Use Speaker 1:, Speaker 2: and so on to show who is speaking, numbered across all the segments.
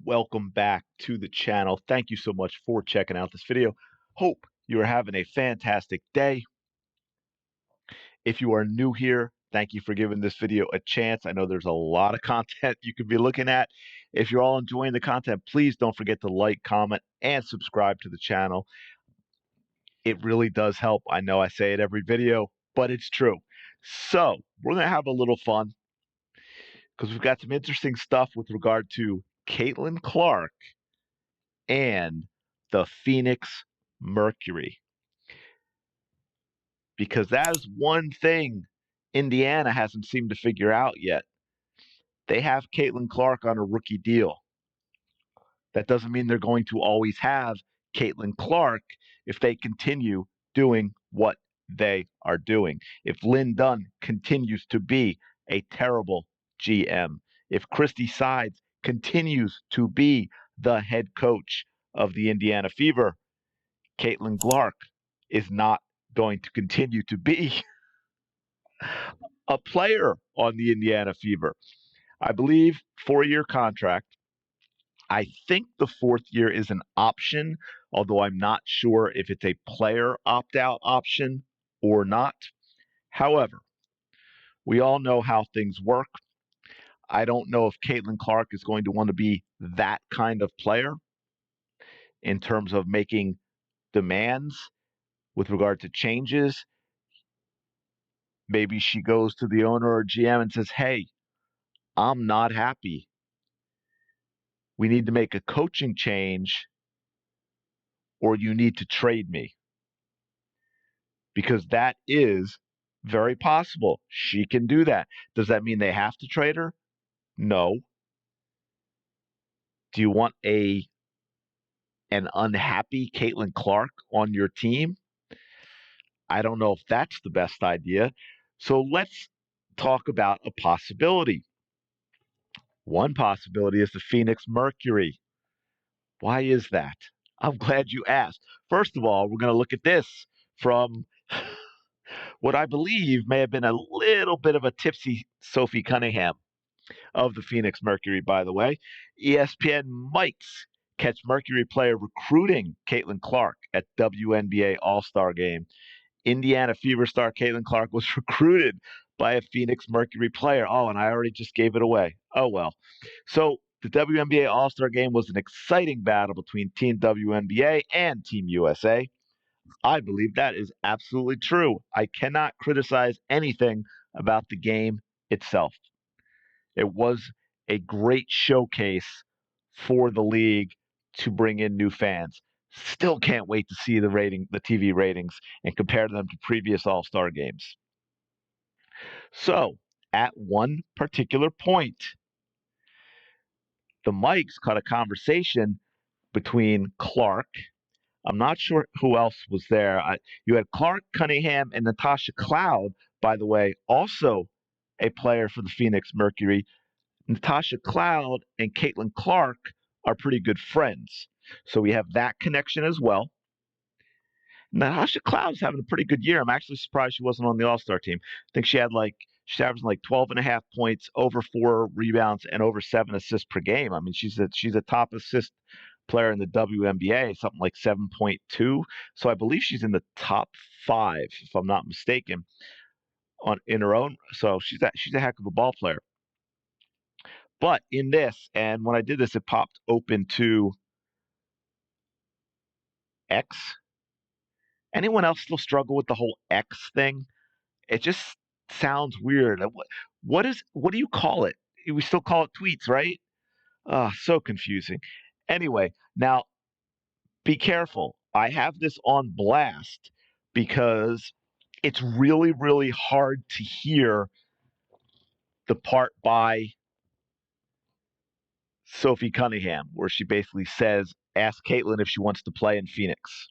Speaker 1: Welcome back to the channel. Thank you so much for checking out this video. Hope you are having a fantastic day. If you are new here, thank you for giving this video a chance. I know there's a lot of content you could be looking at. If you're all enjoying the content, please don't forget to like, comment, and subscribe to the channel. It really does help. I know I say it every video, but it's true. So we're going to have a little fun because we've got some interesting stuff with regard to Caitlin Clark and the Phoenix Mercury. Because that is one thing Indiana hasn't seemed to figure out yet. They have Caitlin Clark on a rookie deal. That doesn't mean they're going to always have Caitlin Clark if they continue doing what they are doing. If Lynn Dunn continues to be a terrible GM, if Christy Sides continues to be the head coach of the Indiana Fever, Caitlin Clark is not going to continue to be a player on the Indiana Fever. I believe 4-year contract. I think the 4th year is an option, although I'm not sure if it's a player opt-out option or not. However, we all know how things work. I don't know if Caitlin Clark is going to want to be that kind of player in terms of making demands with regard to changes. Maybe she goes to the owner or GM and says, hey, I'm not happy. We need to make a coaching change or you need to trade me. Because that is very possible. She can do that. Does that mean they have to trade her? No. Do you want an unhappy Caitlin Clark on your team? I don't know if that's the best idea. So let's talk about a possibility. One possibility is the Phoenix Mercury. Why is that? I'm glad you asked. First of all, we're going to look at this from what I believe may have been a little bit of a tipsy Sophie Cunningham of the Phoenix Mercury, by the way. ESPN mics catch Mercury player recruiting Caitlin Clark at WNBA All-Star Game. Indiana Fever star Caitlin Clark was recruited by a Phoenix Mercury player. Oh, and I already just gave it away. Oh, well. So the WNBA All-Star Game was an exciting battle between Team WNBA and Team USA. I believe that is absolutely true. I cannot criticize anything about the game itself. It was a great showcase for the league to bring in new fans. Still can't wait to see the TV ratings, and compare them to previous All-Star games. So, at one particular point, the mics caught a conversation between Clark. I'm not sure who else was there. You had Clark, Cunningham, and Natasha Cloud, by the way, also a player for the Phoenix Mercury. Natasha Cloud and Caitlin Clark are pretty good friends. So we have that connection as well. Natasha Cloud's having a pretty good year. I'm actually surprised she wasn't on the All-Star team. I think she's averaging like 12.5 points, over 4 rebounds, and over 7 assists per game. I mean, she's a top assist player in the WNBA, something like 7.2. So I believe she's in the top 5, if I'm not mistaken, in her own. So she's a heck of a ball player. But in this, and when I did this, it popped open to X. Anyone else still struggle with the whole X thing? It just sounds weird. What do you call it? We still call it tweets, right? So confusing. Anyway, now be careful. I have this on blast because it's really, really hard to hear the part by Sophie Cunningham, where she basically says, ask Caitlin if she wants to play in Phoenix.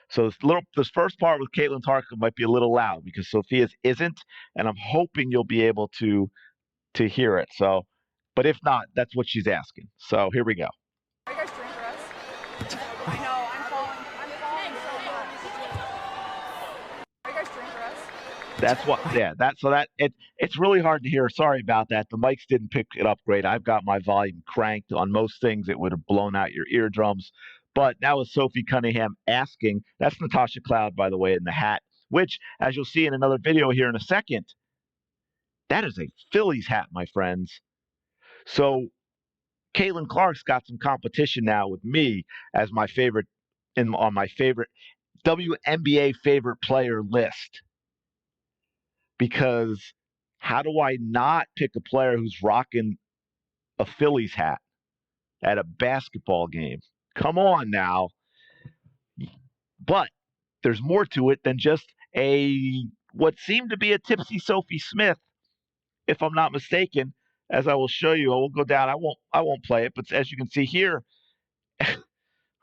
Speaker 1: So this first part with Caitlin Clark might be a little loud because Sophia's isn't, and I'm hoping you'll be able to hear it. So, but if not, that's what she's asking. So here we go.
Speaker 2: Are you guys cheering for us? I know, I'm falling so hard. Are you guys cheering for us?
Speaker 1: That's what, yeah. It's really hard to hear. Sorry about that. The mics didn't pick it up great. I've got my volume cranked on most things. It would have blown out your eardrums. But that was Sophie Cunningham asking. That's Natasha Cloud, by the way, in the hat. Which, as you'll see in another video here in a second, that is a Phillies hat, my friends. So Caitlin Clark's got some competition now with me as my favorite on my favorite WNBA favorite player list, because how do I not pick a player who's rocking a Phillies hat at a basketball game? Come on now. But there's more to it than just a what seemed to be a tipsy Sophie Smith, if I'm not mistaken. As I will show you, I will go down. I won't play it, but as you can see here,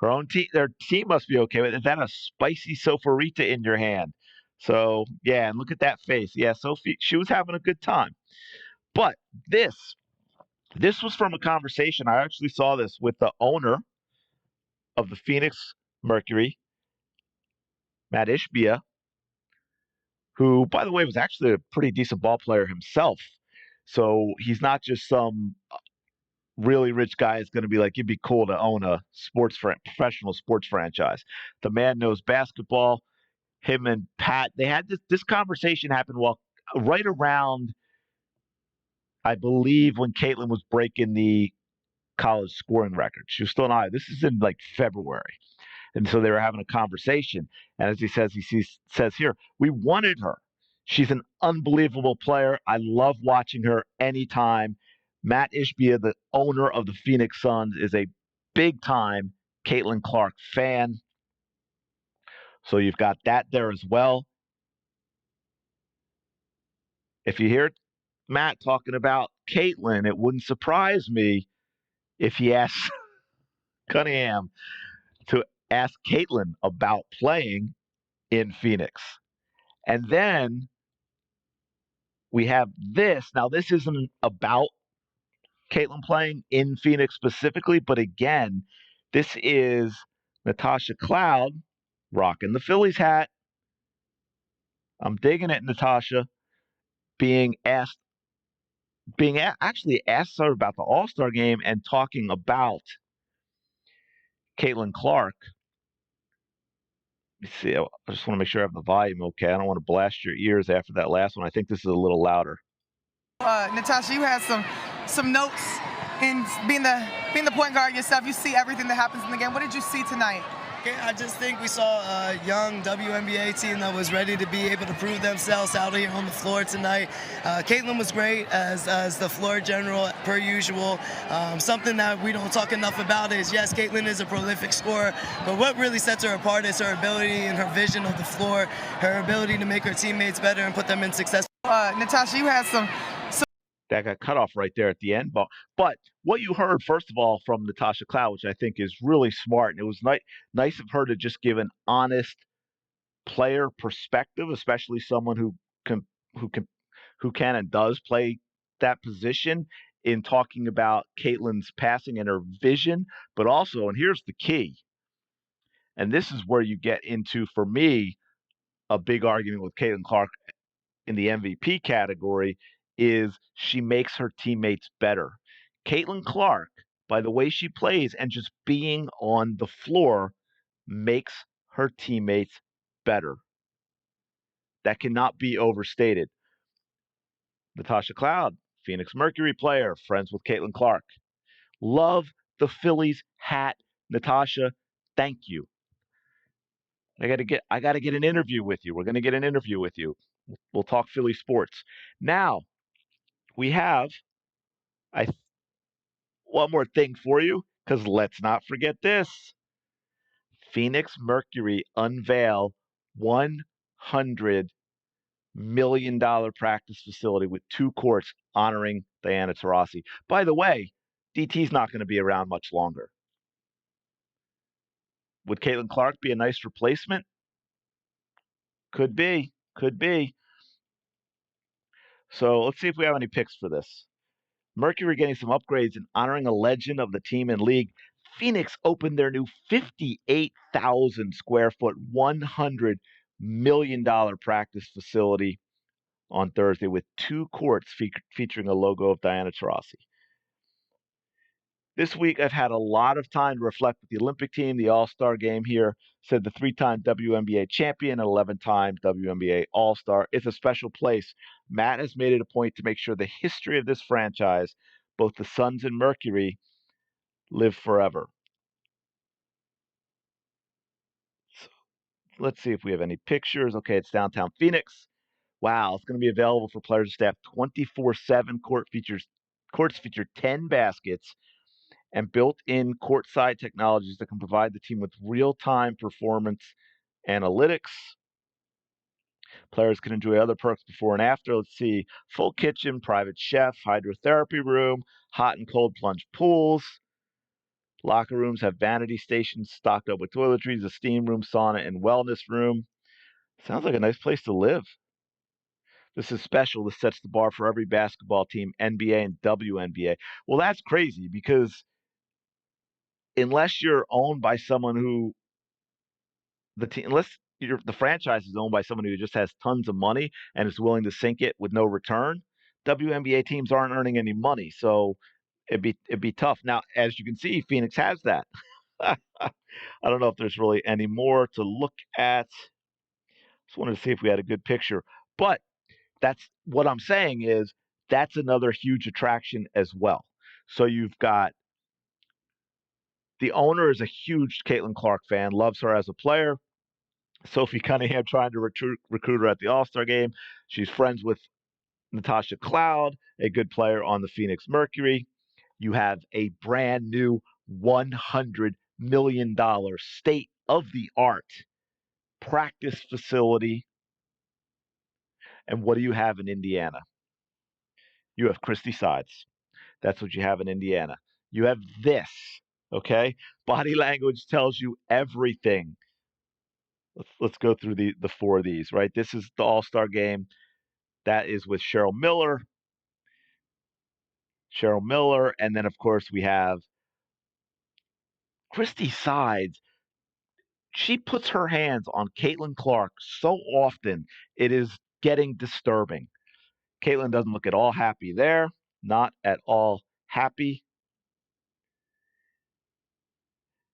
Speaker 1: their team must be okay with it. Is that a spicy sofarita in your hand? So yeah, and look at that face. Yeah, Sophie, she was having a good time. But this this was from a conversation. I actually saw this with the owner of the Phoenix Mercury, Matt Ishbia, who, by the way, was actually a pretty decent ball player himself. So he's not just some really rich guy is going to be like, it'd be cool to own a professional sports franchise. The man knows basketball. Him and Pat, they had this conversation happen right around, I believe, when Caitlin was breaking the college scoring record. She was still in Iowa. This is in like February. And so they were having a conversation. And as says here, we wanted her. She's an unbelievable player. I love watching her anytime. Matt Ishbia, the owner of the Phoenix Suns, is a big time Caitlin Clark fan. So you've got that there as well. If you hear Matt talking about Caitlin, it wouldn't surprise me if he asks Cunningham to ask Caitlin about playing in Phoenix. And then we have this. Now, this isn't about Caitlin playing in Phoenix specifically, but again, this is Natasha Cloud rocking the Phillies hat. I'm digging it, Natasha, being asked, actually asked her about the All Star game and talking about Caitlin Clark. Let me see. I just want to make sure I have the volume okay. I don't want to blast your ears after that last one. I think this is a little louder.
Speaker 2: Natasha, you had some notes in being the point guard yourself. You see everything that happens in the game. What did you see tonight?
Speaker 3: I just think we saw a young WNBA team that was ready to be able to prove themselves out here on the floor tonight. Caitlin was great as the floor general, per usual. Something that we don't talk enough about is, yes, Caitlin is a prolific scorer, but what really sets her apart is her ability and her vision of the floor, her ability to make her teammates better and put them in success.
Speaker 2: Natasha, you had some
Speaker 1: that got cut off right there at the end. But what you heard, first of all, from Natasha Cloud, which I think is really smart, and it was nice of her to just give an honest player perspective, especially someone who can and does play that position, in talking about Caitlin's passing and her vision, but also, and here's the key, and this is where you get into, for me, a big argument with Caitlin Clark in the MVP category, is she makes her teammates better. Caitlin Clark, by the way she plays and just being on the floor, makes her teammates better. That cannot be overstated. Natasha Cloud, Phoenix Mercury player, friends with Caitlin Clark. Love the Phillies hat, Natasha. Thank you. I gotta get an interview with you. We're gonna get an interview with you. We'll talk Philly sports. Now, we have I one more thing for you, because let's not forget this. Phoenix Mercury unveil $100 million practice facility with 2 courts honoring Diana Taurasi. By the way, DT's not going to be around much longer. Would Caitlin Clark be a nice replacement? Could be. Could be. So let's see if we have any picks for this. Mercury getting some upgrades and honoring a legend of the team and league. Phoenix opened their new 58,000 square foot, $100 million practice facility on Thursday with 2 courts featuring a logo of Diana Taurasi. This week, I've had a lot of time to reflect with the Olympic team, the All-Star game here, said the 3-time WNBA champion and 11-time WNBA All-Star. It's a special place. Matt has made it a point to make sure the history of this franchise, both the Suns and Mercury, live forever. So let's see if we have any pictures. Okay, it's downtown Phoenix. Wow, it's going to be available for players to staff 24/7. Courts feature 10 baskets and built-in courtside technologies that can provide the team with real-time performance analytics. Players can enjoy other perks before and after. Let's see, full kitchen, private chef, hydrotherapy room, hot and cold plunge pools. Locker rooms have vanity stations stocked up with toiletries, a steam room, sauna, and wellness room. Sounds like a nice place to live. This is special. This sets the bar for every basketball team, NBA and WNBA. Well, that's crazy because unless you're owned by someone who unless the franchise is owned by someone who just has tons of money and is willing to sink it with no return, WNBA teams aren't earning any money, so it'd be tough. Now, as you can see, Phoenix has that. I don't know if there's really any more to look at. Just wanted to see if we had a good picture, but that's what I'm saying is that's another huge attraction as well. So you've got the owner is a huge Caitlin Clark fan, loves her as a player. Sophie Cunningham trying to recruit her at the All-Star game. She's friends with Natasha Cloud, a good player on the Phoenix Mercury. You have a brand new $100 million state-of-the-art practice facility. And what do you have in Indiana? You have Christy Sides. That's what you have in Indiana. You have this, okay? Body language tells you everything. Let's go through the 4 of these, right? This is the All-Star game. That is with Cheryl Miller. And then of course we have Christy Sides. She puts her hands on Caitlin Clark so often, it is getting disturbing. Caitlin doesn't look at all happy there. Not at all happy.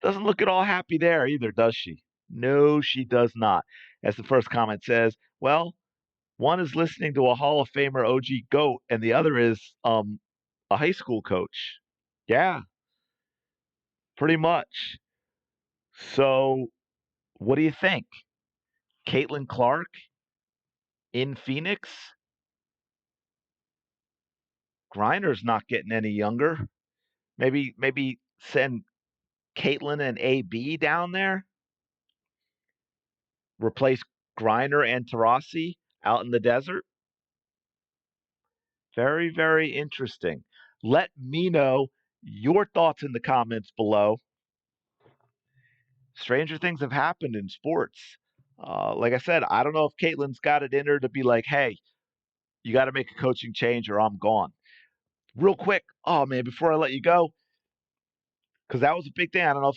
Speaker 1: Doesn't look at all happy there either, does she? No, she does not. As the first comment says, well, one is listening to a Hall of Famer OG GOAT, and the other is a high school coach. Yeah, pretty much. So, what do you think? Caitlin Clark in Phoenix? Griner's not getting any younger. Maybe send Caitlin and AB down there. Replace Griner and Taurasi out in the desert. Very, very interesting. Let me know your thoughts in the comments below. Stranger things have happened in sports. Like I said, I don't know if Caitlin's got it in her to be like, hey, you got to make a coaching change or I'm gone. Real quick, oh man, before I let you go, because that was a big thing. I don't know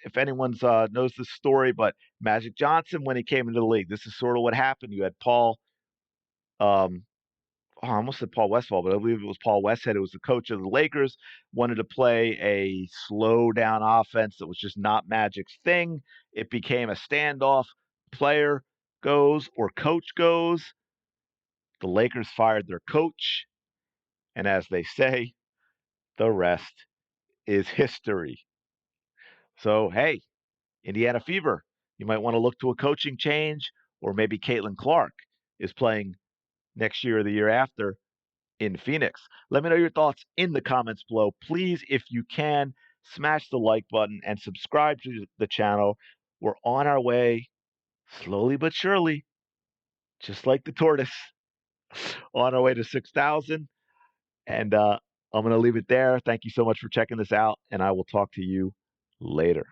Speaker 1: if anyone's knows this story, but Magic Johnson, when he came into the league, this is sort of what happened. You had Paul, I almost said Paul Westphal, but I believe it was Paul Westhead, who was the coach of the Lakers, wanted to play a slow down offense that was just not Magic's thing. It became a standoff. Player goes or coach goes. The Lakers fired their coach. And as they say, the rest is history. So, hey, Indiana Fever, you might want to look to a coaching change, or maybe Caitlin Clark is playing next year or the year after in Phoenix. Let me know your thoughts in the comments below. Please, if you can, smash the like button and subscribe to the channel. We're on our way, slowly but surely, just like the tortoise, on our way to 6,000. And I'm going to leave it there. Thank you so much for checking this out, and I will talk to you later.